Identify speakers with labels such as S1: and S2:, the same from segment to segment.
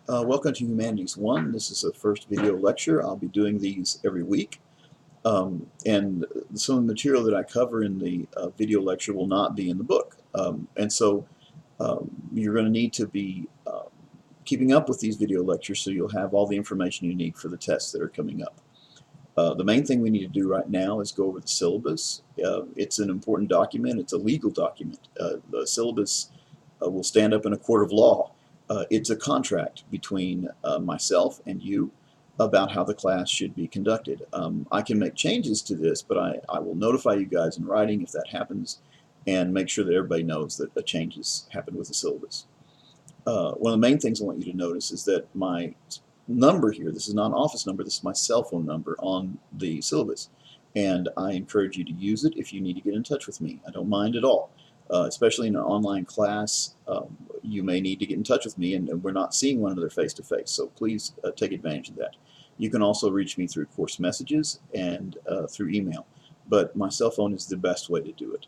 S1: Welcome to Humanities 1. This is the first video lecture. I'll be doing these every week. And some of the material that I cover in the video lecture will not be in the book. You're going to need to be keeping up with these video lectures so you'll have all the information you need for the tests that are coming up. The main thing we need to do right now is go over the syllabus. It's an important document. It's a legal document. The syllabus will stand up in a court of law. It's a contract between myself and you about how the class should be conducted. I can make changes to this, but I will notify you guys in writing if that happens and make sure that everybody knows that the changes happen with the syllabus. One of the main things I want you to notice is that my number here, this is not an office number, this is my cell phone number on the syllabus. And I encourage you to use it if you need to get in touch with me. I don't mind at all. Especially in an online class, you may need to get in touch with me, and we're not seeing one another face to face, so please take advantage of that. You can also reach me through course messages and through email, but my cell phone is the best way to do it.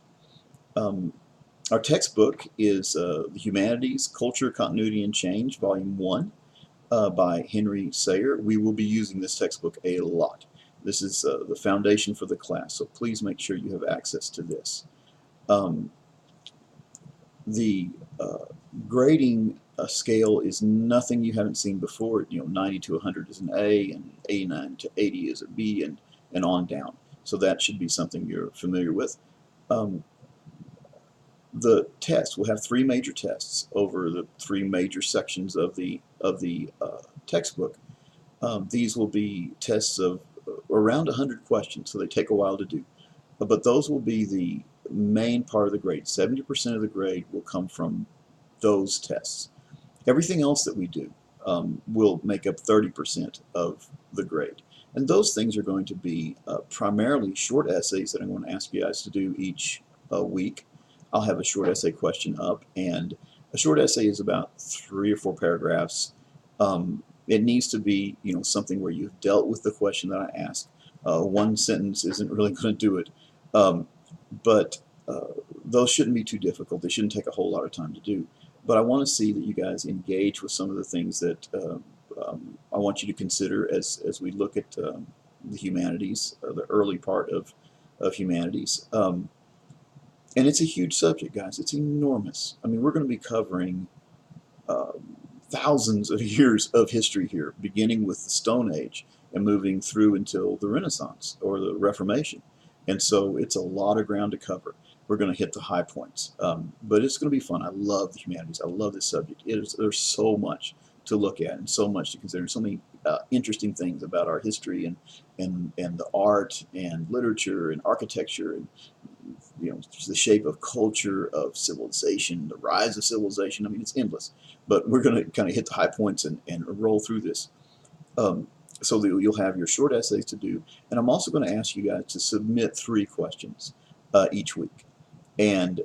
S1: Our textbook is The Humanities, Culture, Continuity, and Change, Volume 1 by Henry Sayer. We will be using this textbook a lot. This is the foundation for the class, so please make sure you have access to this. The grading scale is nothing you haven't seen before. 90 to 100 is an A, and 89 to 80 is a B, and on down. So that should be something you're familiar with. The test will have 3 major tests over the 3 major sections of the textbook. These will be tests of around 100 questions, so they take a while to do. But those will be the main part of the grade. 70% of the grade will come from those tests. Everything else that we do will make up 30% of the grade. And those things are going to be primarily short essays that I'm going to ask you guys to do each week. I'll have a short essay question up, and a short essay is about 3 or 4 paragraphs. It needs to be something where you've dealt with the question that I asked. One sentence isn't really going to do it. But those shouldn't be too difficult. They shouldn't take a whole lot of time to do. But I want to see that you guys engage with some of the things that I want you to consider as we look at the humanities, the early part of humanities. And it's a huge subject, guys. It's enormous. I mean, we're going to be covering thousands of years of history here, beginning with the Stone Age and moving through until the Renaissance or the Reformation. And so it's a lot of ground to cover. We're going to hit the high points. But it's going to be fun. I love the humanities. I love this subject. There's so much to look at and so much to consider. So many interesting things about our history and the art and literature and architecture and the shape of culture, of civilization, the rise of civilization. I mean, it's endless. But we're going to kind of hit the high points and roll through this. So that you'll have your short essays to do, and I'm also going to ask you guys to submit 3 questions each week, and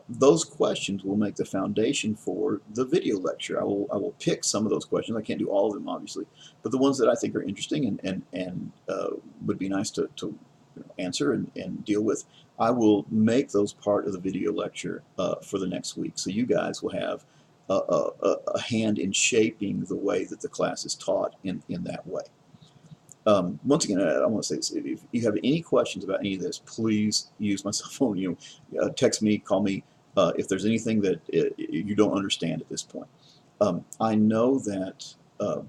S1: those questions will make the foundation for the video lecture. I will pick some of those questions. I can't do all of them, obviously, but the ones that I think are interesting and would be nice to answer and deal with, I will make those part of the video lecture for the next week, so you guys will have a hand in shaping the way that the class is taught in that way. Once again, I want to say this: if you have any questions about any of this, please use my cell phone. Text me, call me if there's anything that you don't understand at this point. I know that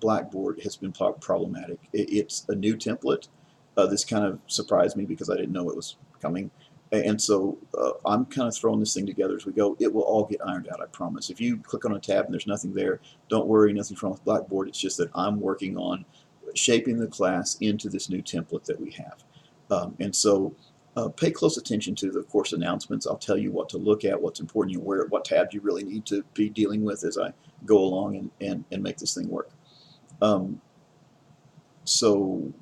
S1: Blackboard has been problematic. It's a new template. This kind of surprised me because I didn't know it was coming. And so I'm kind of throwing this thing together as we go. It will all get ironed out, I promise. If you click on a tab and there's nothing there, don't worry, nothing's wrong with Blackboard. It's just that I'm working on shaping the class into this new template that we have. And so pay close attention to the course announcements. I'll tell you what to look at, what's important, what tabs you really need to be dealing with as I go along and make this thing work. So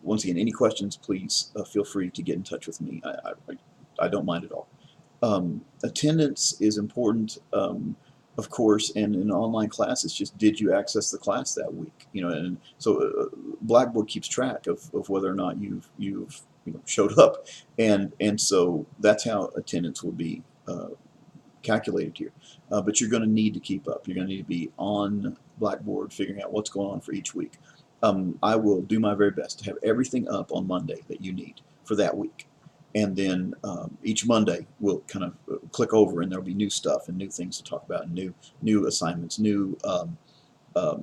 S1: once again, any questions, please feel free to get in touch with me. I don't mind at all. Attendance is important, of course, and in an online class, it's just, did you access the class that week? And so Blackboard keeps track of whether or not you've showed up, and so that's how attendance will be calculated here. But you're going to need to keep up. You're going to need to be on Blackboard figuring out what's going on for each week. I will do my very best to have everything up on Monday that you need for that week. And then each Monday we'll kind of click over, and there'll be new stuff and new things to talk about, and new assignments, new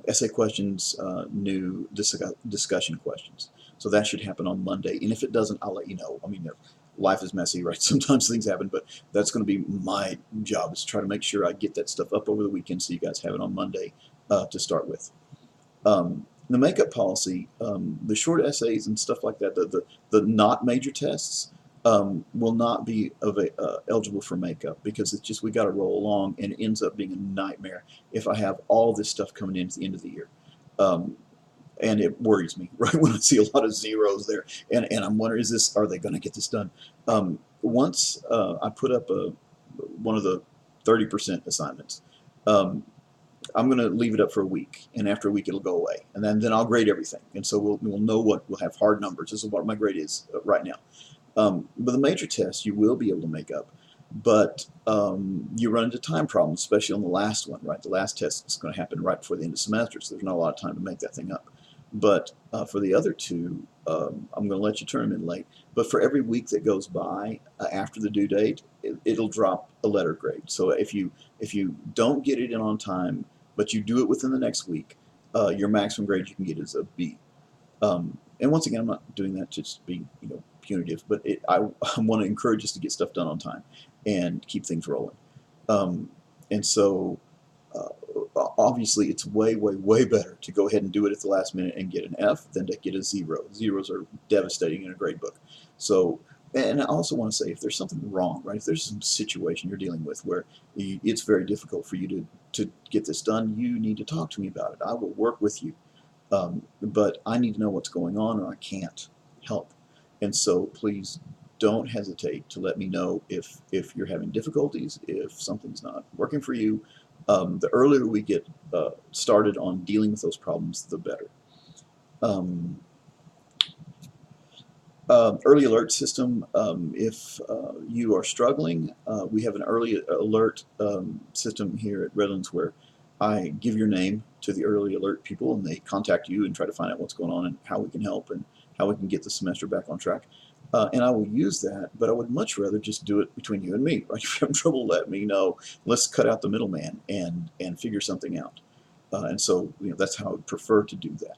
S1: essay questions, new discussion questions. So that should happen on Monday. And if it doesn't, I'll let you know. I mean, life is messy, right? Sometimes things happen, but that's going to be my job, is to try to make sure I get that stuff up over the weekend so you guys have it on Monday to start with. The makeup policy, the short essays and stuff like that, the not major tests will not be eligible for makeup, because it's just, we got to roll along, and it ends up being a nightmare if I have all this stuff coming in at the end of the year. And it worries me, right, when I see a lot of zeros there, and I'm wondering, are they going to get this done? Once I put up one of the 30% assignments, I'm going to leave it up for a week, and after a week it'll go away, and then I'll grade everything, and so we'll know we'll have hard numbers. This is what my grade is right now. But the major tests you will be able to make up, but you run into time problems, especially on the last one, right? The last test is going to happen right before the end of the semester, so there's not a lot of time to make that thing up. But for the other two, I'm going to let you turn them in late. But for every week that goes by after the due date, it'll drop a letter grade. So if you don't get it in on time, but you do it within the next week, your maximum grade you can get is a B. And once again, I'm not doing that to just be punitive, but I want to encourage us to get stuff done on time and keep things rolling. And so obviously it's way, way, way better to go ahead and do it at the last minute and get an F than to get a zero. Zeros are devastating in a grade book. So, and I also want to say, if there's something wrong, right, if there's some situation you're dealing with where it's very difficult for you to get this done, you need to talk to me about it. I will work with you. But I need to know what's going on, or I can't help. And so please don't hesitate to let me know if you're having difficulties, if something's not working for you. The earlier we get started on dealing with those problems, the better. Early alert system. If you are struggling, we have an early alert system here at Redlands where I give your name to the early alert people, and they contact you and try to find out what's going on and how we can help and how we can get the semester back on track. And I will use that, but I would much rather just do it between you and me, right? If you're having trouble, let me know. Let's cut out the middleman and figure something out. And so that's how I would prefer to do that.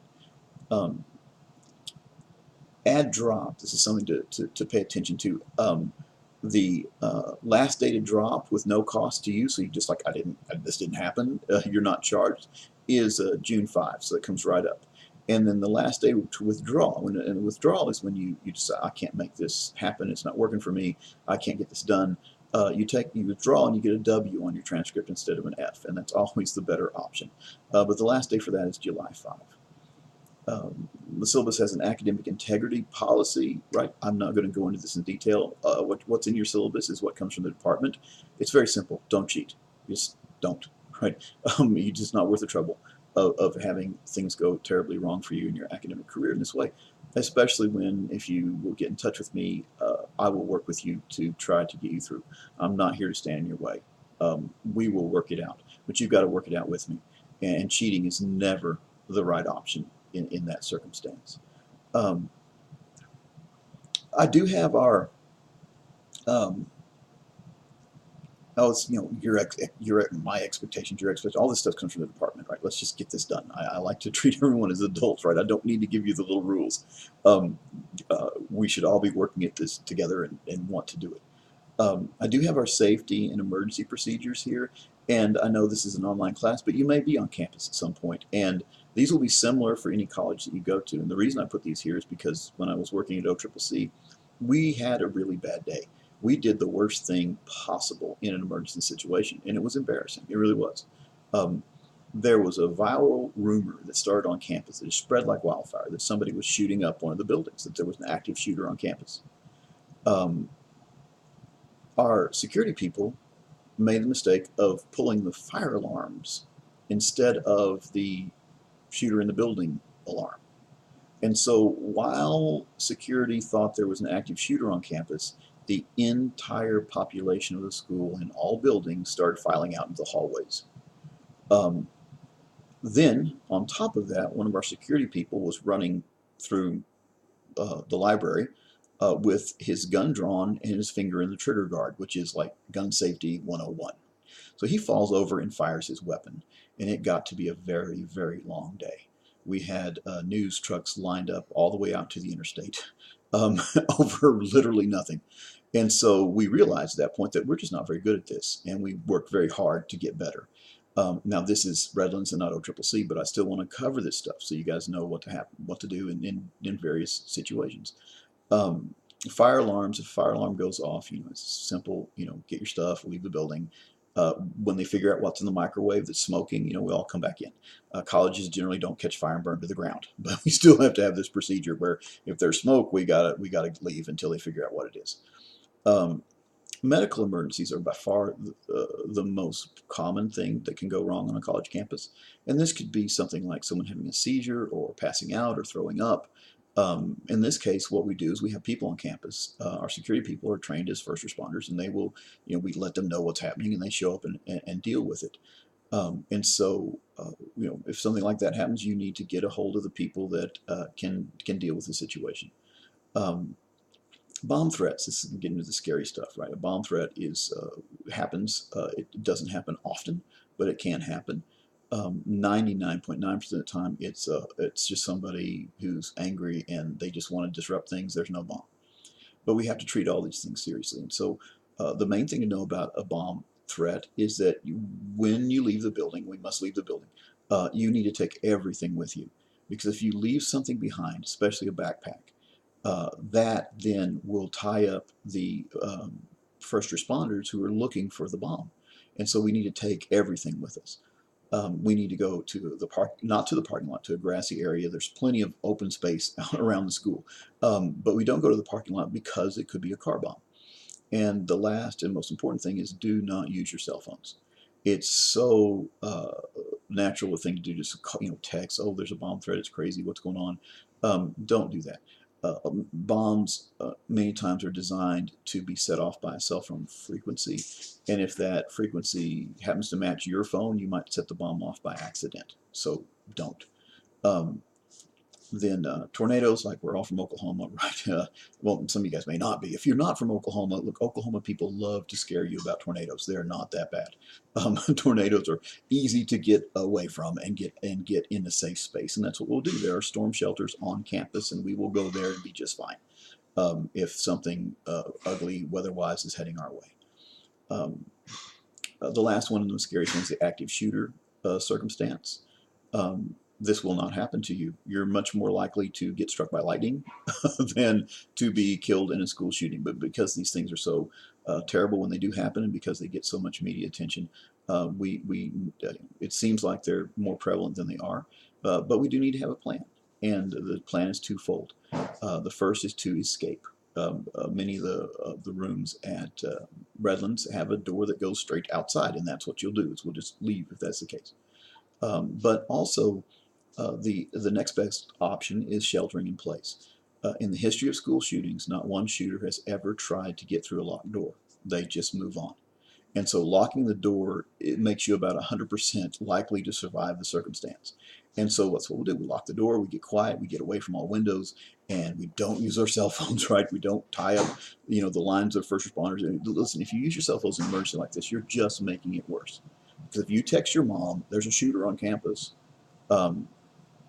S1: Add drop. This is something to pay attention to. The last day to drop with no cost to you, so you just like, this didn't happen, you're not charged, is June 5, so it comes right up. And then the last day to withdraw, and withdrawal is when you decide, I can't make this happen, it's not working for me, I can't get this done. You withdraw and you get a W on your transcript instead of an F, and that's always the better option. But the last day for that is July 5. The syllabus has an academic integrity policy, right? I'm not going to go into this in detail. What's in your syllabus is what comes from the department. It's very simple. Don't cheat. Just don't, right? You're just not worth the trouble of having things go terribly wrong for you in your academic career in this way, especially if you will get in touch with me, I will work with you to try to get you through. I'm not here to stand in your way. We will work it out, but you've got to work it out with me. And cheating is never the right option in that circumstance. I do have our my expectations, your expectations, all this stuff comes from the department, right? Let's just get this done. I like to treat everyone as adults, right? I don't need to give you the little rules. We should all be working at this together and want to do it. I do have our safety and emergency procedures here, and I know this is an online class, but you may be on campus at some point, and these will be similar for any college that you go to. And the reason I put these here is because when I was working at OCCC, we had a really bad day. We did the worst thing possible in an emergency situation, and it was embarrassing. It really was. There was a viral rumor that started on campus that spread like wildfire, that somebody was shooting up one of the buildings, that there was an active shooter on campus. Our security people made the mistake of pulling the fire alarms instead of the shooter in the building alarm. And so while security thought there was an active shooter on campus, the entire population of the school in all buildings started filing out into the hallways. Um, then, on top of that, one of our security people was running through the library with his gun drawn and his finger in the trigger guard, which is like gun safety 101. So he falls over and fires his weapon, and it got to be a very, very long day. We had news trucks lined up all the way out to the interstate over literally nothing. And so we realized at that point that we're just not very good at this, and we worked very hard to get better. Now this is Redlands and not OCCC, but I still want to cover this stuff so you guys know what to happen, what to do in various situations. Um, Fire alarms, if a fire alarm goes off, it's simple, get your stuff, leave the building. When they figure out what's in the microwave that's smoking, we all come back in. Colleges generally don't catch fire and burn to the ground, but we still have to have this procedure where if there's smoke, we gotta leave until they figure out what it is. Um, Medical emergencies are by far the most common thing that can go wrong on a college campus. And this could be something like someone having a seizure or passing out or throwing up. In this case, what we do is we have people on campus. Our security people are trained as first responders, and they will, we let them know what's happening, and they show up and deal with it. And so, if something like that happens, you need to get a hold of the people that can deal with the situation. Um, Bomb threats. This is getting into the scary stuff, right? A bomb threat happens. It doesn't happen often, but it can happen. 99.9% of the time, it's just somebody who's angry and they just want to disrupt things. There's no bomb, but we have to treat all these things seriously. And so, the main thing to know about a bomb threat is that when you leave the building, we must leave the building. You need to take everything with you, because if you leave something behind, especially a backpack, that then will tie up the first responders who are looking for the bomb. And so we need to take everything with us. We need to go to the park, not to the parking lot, to a grassy area. There's plenty of open space out around the school. But we don't go to the parking lot because it could be a car bomb. And the last and most important thing is do not use your cell phones. It's so natural a thing to do, just text, oh, there's a bomb threat, it's crazy, what's going on? Don't do that. Bombs many times are designed to be set off by a cell phone frequency, and if that frequency happens to match your phone, you might set the bomb off by accident. So don't. Um, then tornadoes, like we're all from Oklahoma, right? Well, some of you guys may not be. If you're not from Oklahoma, look, Oklahoma people love to scare you about tornadoes. They're not that bad. Tornadoes are easy to get away from and get in a safe space, and that's what we'll do. There are storm shelters on campus, and we will go there and be just fine if something ugly weather-wise is heading our way. The last one, and the scariest one, is the active shooter circumstance. This will not happen to you. You're much more likely to get struck by lightning than to be killed in a school shooting. But because these things are so terrible when they do happen, and because they get so much media attention, it seems like they're more prevalent than they are. But we do need to have a plan, and the plan is twofold. The first is to escape. Many of the rooms at Redlands have a door that goes straight outside, and that's what you'll do. Is we'll just leave if that's the case. But also, the next best option is sheltering in place. In the history of school shootings, not one shooter has ever tried to get through a locked door. They just move on. And so locking the door, it makes you about 100% likely to survive the circumstance. And so that's what we'll do. We lock the door, we get quiet, we get away from all windows, and we don't use our cell phones, right? We don't tie up, the lines of first responders. And listen, if you use your cell phones in an emergency like this, you're just making it worse. Because if you text your mom, there's a shooter on campus, um,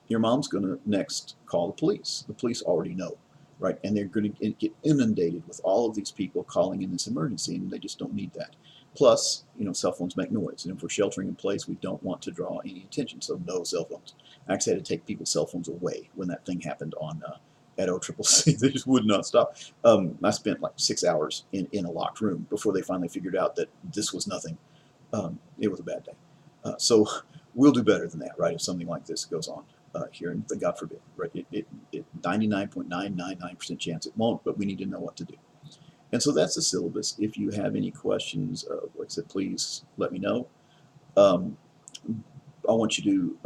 S1: your mom's going to next call the police. The police already know, right? And they're going to get inundated with all of these people calling in this emergency, and they just don't need that. Plus, cell phones make noise, and if we're sheltering in place, we don't want to draw any attention, so no cell phones. I actually had to take people's cell phones away when that thing happened at OCCC. They just would not stop. I spent like 6 hours in a locked room before they finally figured out that this was nothing. It was a bad day. So we'll do better than that, right, if something like this goes on here, and God forbid, right? 99.999% chance it won't, but we need to know what to do. And so that's the syllabus. If you have any questions, like I said, please let me know. I want you to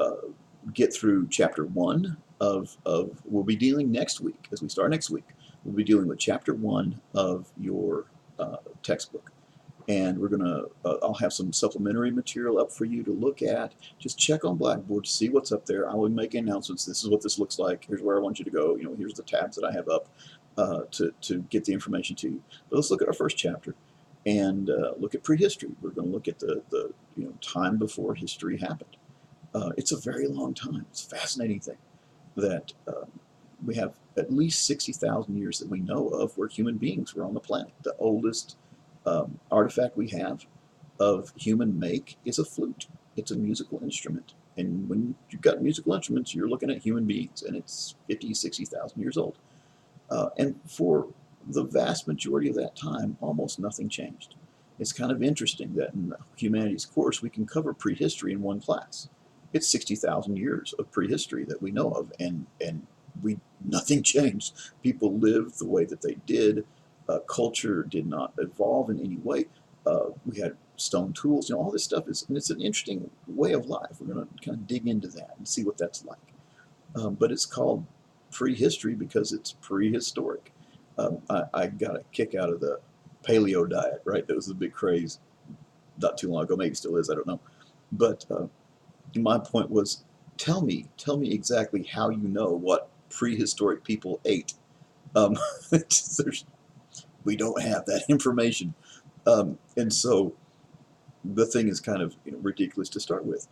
S1: get through chapter 1 of we'll be dealing next week, as we start next week, we'll be dealing with Chapter 1 of your textbook. And we're gonna, I'll have some supplementary material up for you to look at. Just check on Blackboard to see what's up there. I will make announcements. This is what this looks like. Here's where I want you to go. Here's the tabs that I have up to get the information to you. But let's look at our first chapter and look at prehistory. We're going to look at the time before history happened. It's a very long time. It's a fascinating thing that we have at least 60,000 years that we know of where human beings were on the planet. The oldest artifact we have of human make is a flute. It's a musical instrument. And when you've got musical instruments, you're looking at human beings, and it's 50, 60,000 years old. And for the vast majority of that time, almost nothing changed. It's kind of interesting that in the humanities course, we can cover prehistory in one class. It's 60,000 years of prehistory that we know of, and nothing changed. People lived the way that they did. Culture did not evolve in any way. We had stone tools, all this stuff it's an interesting way of life. We're going to kind of dig into that and see what that's like. But it's called prehistory because it's prehistoric. I got a kick out of the paleo diet, right? That was the big craze not too long ago. Maybe still is, I don't know. But my point was, tell me exactly how you know what prehistoric people ate. We don't have that information. And so the thing is kind of ridiculous to start with.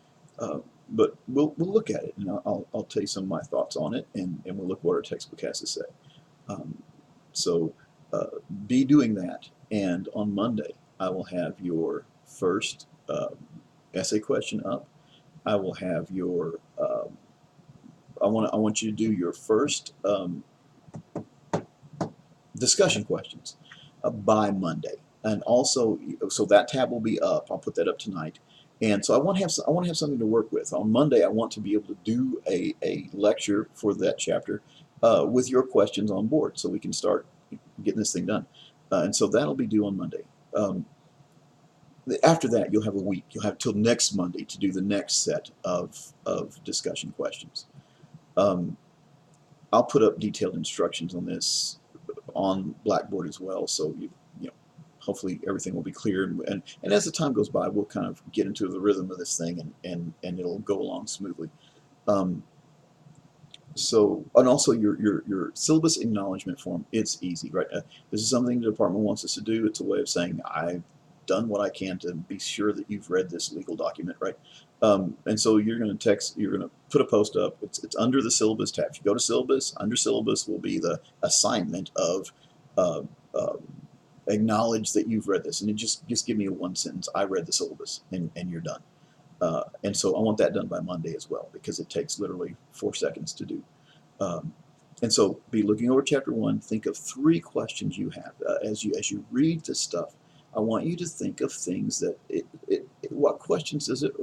S1: But we'll look at it, and I'll tell you some of my thoughts on it, and we'll look what our textbook has to say. So be doing that, and on Monday I will have your first essay question up. I will have your I want you to do your first discussion questions by Monday, and also so that tab will be up. I'll put that up tonight, and so I want to have something to work with on Monday. I want to be able to do a lecture for that chapter with your questions on board, so we can start getting this thing done. And so that'll be due on Monday. After that, you'll have a week. You'll have till next Monday to do the next set of discussion questions. I'll put up detailed instructions on this on Blackboard as well, so hopefully everything will be clear. And as the time goes by, we'll kind of get into the rhythm of this thing, and it'll go along smoothly. So, and also your syllabus acknowledgement form, it's easy, right? This is something the department wants us to do. It's a way of saying I've done what I can to be sure that you've read this legal document, right? And so you're going to put a post up. It's under the syllabus tab. If you go to syllabus, under syllabus will be the assignment of acknowledge that you've read this, and it just give me a one sentence, I read the syllabus, and you're done. And so I want that done by Monday as well, because it takes literally 4 seconds to do. And so be looking over chapter 1. Think of 3 questions you have as you read this stuff. I want you to think of things that what questions does it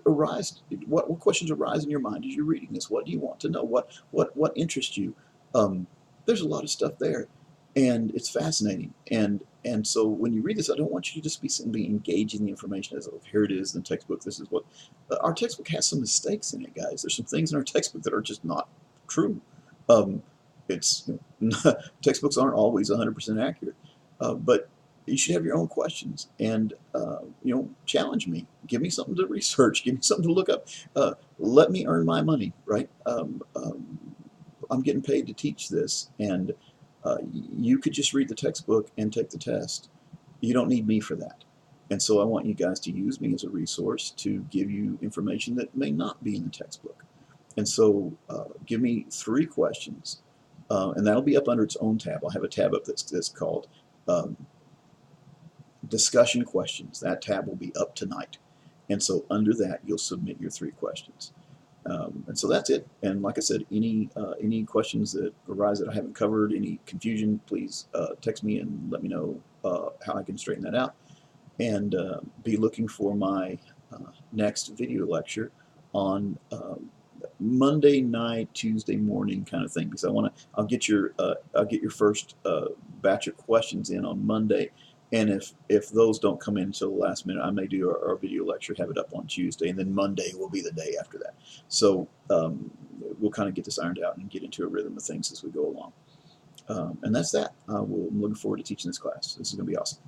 S1: arise? What questions arise in your mind as you're reading this? What do you want to know? What interests you? There's a lot of stuff there, and it's fascinating. And so when you read this, I don't want you to just be simply engaging the information as, oh, here it is in the textbook. This is what our textbook has some mistakes in it, guys. There's some things in our textbook that are just not true. Textbooks aren't always 100% accurate, but you should have your own questions, and challenge me. Give me something to research. Give me something to look up. Let me earn my money, right? I'm getting paid to teach this, and you could just read the textbook and take the test. You don't need me for that. And so I want you guys to use me as a resource to give you information that may not be in the textbook. And so give me 3 questions, and that'll be up under its own tab. I'll have a tab up that's called discussion questions. That tab will be up tonight. And so under that, you'll submit your 3 questions. And so that's it. And like I said, any questions that arise that I haven't covered, any confusion, please text me and let me know how I can straighten that out. And be looking for my next video lecture on Monday night, Tuesday morning kind of thing, because I'll get your first batch of questions in on Monday. And if those don't come in until the last minute, I may do our video lecture, have it up on Tuesday, and then Monday will be the day after that. So we'll kind of get this ironed out and get into a rhythm of things as we go along. And that's that. I'm looking forward to teaching this class. This is going to be awesome.